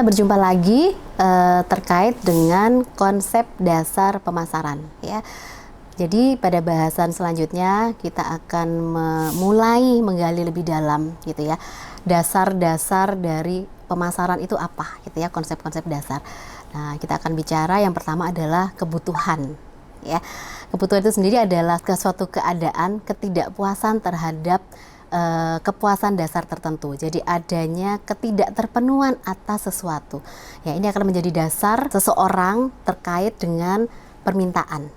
berjumpa lagi terkait dengan konsep dasar pemasaran ya. Jadi pada bahasan selanjutnya kita akan mulai menggali lebih dalam gitu ya. Dasar-dasar dari pemasaran itu apa gitu ya, konsep-konsep dasar. Nah, kita akan bicara yang pertama adalah kebutuhan ya. Kebutuhan itu sendiri adalah suatu keadaan ketidakpuasan terhadap kepuasan dasar tertentu. Jadi adanya ketidakterpenuhan atas sesuatu. Ya, ini akan menjadi dasar seseorang terkait dengan permintaan.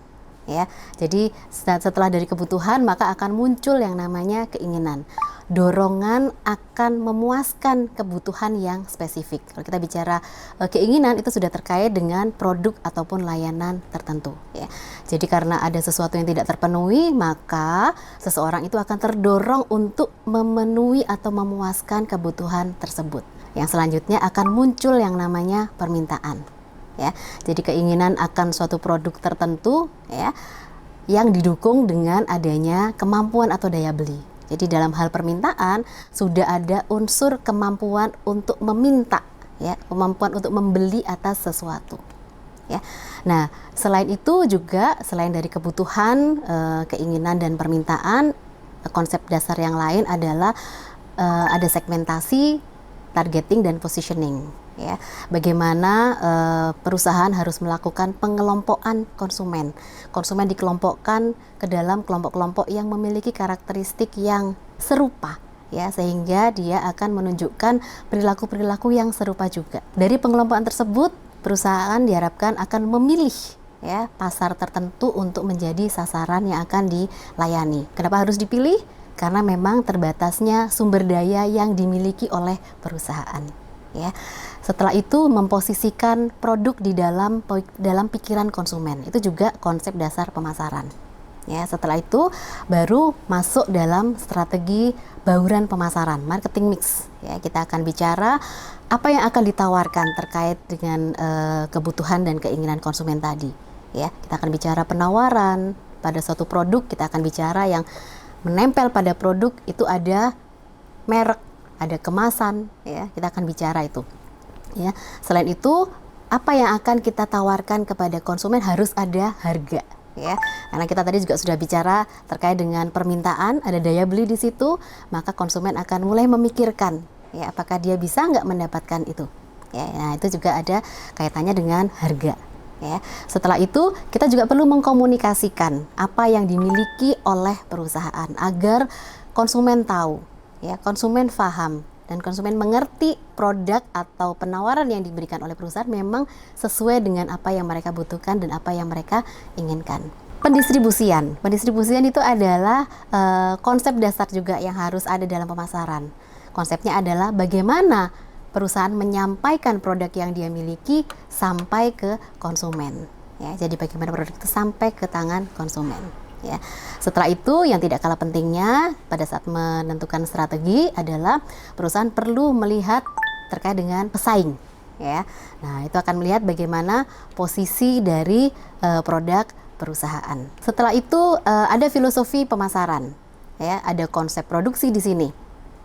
Ya, jadi setelah dari kebutuhan maka akan muncul yang namanya keinginan. Dorongan akan memuaskan kebutuhan yang spesifik. Kalau kita bicara keinginan itu sudah terkait dengan produk ataupun layanan tertentu. Ya. Jadi karena ada sesuatu yang tidak terpenuhi maka seseorang itu akan terdorong untuk memenuhi atau memuaskan kebutuhan tersebut. Yang selanjutnya akan muncul yang namanya permintaan. Ya, jadi keinginan akan suatu produk tertentu ya, yang didukung dengan adanya kemampuan atau daya beli. Jadi dalam hal permintaan sudah ada unsur kemampuan untuk meminta, ya, kemampuan untuk membeli atas sesuatu. Ya. Nah, selain itu juga selain dari kebutuhan, keinginan dan permintaan, konsep dasar yang lain adalah ada segmentasi, targeting dan positioning. Ya, bagaimana perusahaan harus melakukan pengelompokan konsumen. Konsumen dikelompokkan ke dalam kelompok-kelompok yang memiliki karakteristik yang serupa, ya, sehingga dia akan menunjukkan perilaku-perilaku yang serupa juga. Dari pengelompokan tersebut, perusahaan diharapkan akan memilih ya pasar tertentu untuk menjadi sasaran yang akan dilayani. Kenapa harus dipilih? Karena memang terbatasnya sumber daya yang dimiliki oleh perusahaan. Ya. Setelah itu memposisikan produk di dalam pikiran konsumen. Itu juga konsep dasar pemasaran. Ya, setelah itu baru masuk dalam strategi bauran pemasaran, marketing mix. Ya, kita akan bicara apa yang akan ditawarkan terkait dengan kebutuhan dan keinginan konsumen tadi. Ya, kita akan bicara penawaran pada suatu produk, kita akan bicara yang menempel pada produk itu ada merek, ada kemasan, ya, kita akan bicara itu. Ya, selain itu apa yang akan kita tawarkan kepada konsumen harus ada harga, ya. Karena kita tadi juga sudah bicara terkait dengan permintaan, ada daya beli di situ, maka konsumen akan mulai memikirkan, ya, apakah dia bisa nggak mendapatkan itu. Ya, nah itu juga ada kaitannya dengan harga. Ya. Setelah itu kita juga perlu mengkomunikasikan apa yang dimiliki oleh perusahaan agar konsumen tahu, ya, konsumen paham dan konsumen mengerti produk atau penawaran yang diberikan oleh perusahaan memang sesuai dengan apa yang mereka butuhkan dan apa yang mereka inginkan. Pendistribusian itu adalah konsep dasar juga yang harus ada dalam pemasaran. Konsepnya adalah bagaimana perusahaan menyampaikan produk yang dia miliki sampai ke konsumen. Ya, jadi bagaimana produk itu sampai ke tangan konsumen. Ya. Setelah itu yang tidak kalah pentingnya pada saat menentukan strategi adalah perusahaan perlu melihat terkait dengan pesaing. Ya. Nah, itu akan melihat bagaimana posisi dari produk perusahaan. Setelah itu ada filosofi pemasaran. Ya, ada konsep produksi di sini.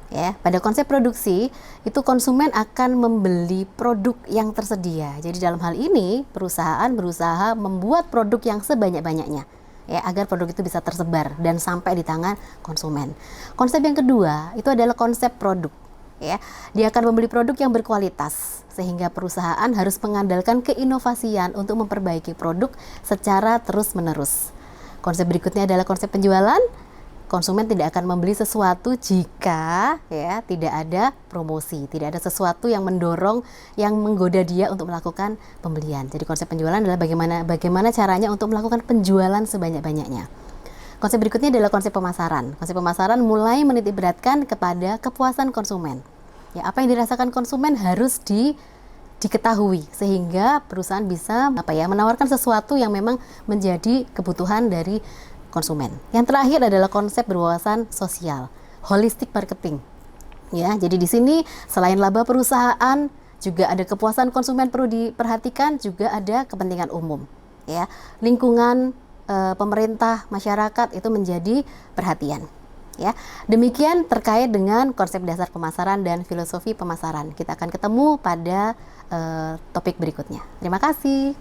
Ya, pada konsep produksi itu konsumen akan membeli produk yang tersedia. Jadi dalam hal ini perusahaan berusaha membuat produk yang sebanyak-banyaknya. Ya, agar produk itu bisa tersebar dan sampai di tangan konsumen. Konsep yang kedua itu adalah konsep produk. Ya, dia akan membeli produk yang berkualitas sehingga perusahaan harus mengandalkan keinovasian untuk memperbaiki produk secara terus-menerus. Konsep berikutnya adalah konsep penjualan. Konsumen tidak akan membeli sesuatu jika ya tidak ada promosi, tidak ada sesuatu yang mendorong, yang menggoda dia untuk melakukan pembelian. Jadi konsep penjualan adalah bagaimana caranya untuk melakukan penjualan sebanyak-banyaknya. Konsep berikutnya adalah konsep pemasaran. Konsep pemasaran mulai menitikberatkan kepada kepuasan konsumen. Ya, apa yang dirasakan konsumen harus diketahui sehingga perusahaan bisa menawarkan sesuatu yang memang menjadi kebutuhan dari konsumen. Yang terakhir adalah konsep berwawasan sosial, holistic marketing. Ya, jadi di sini selain laba perusahaan juga ada kepuasan konsumen perlu diperhatikan, juga ada kepentingan umum. Ya, lingkungan, pemerintah, masyarakat itu menjadi perhatian. Ya, demikian terkait dengan konsep dasar pemasaran dan filosofi pemasaran. Kita akan ketemu pada topik berikutnya. Terima kasih.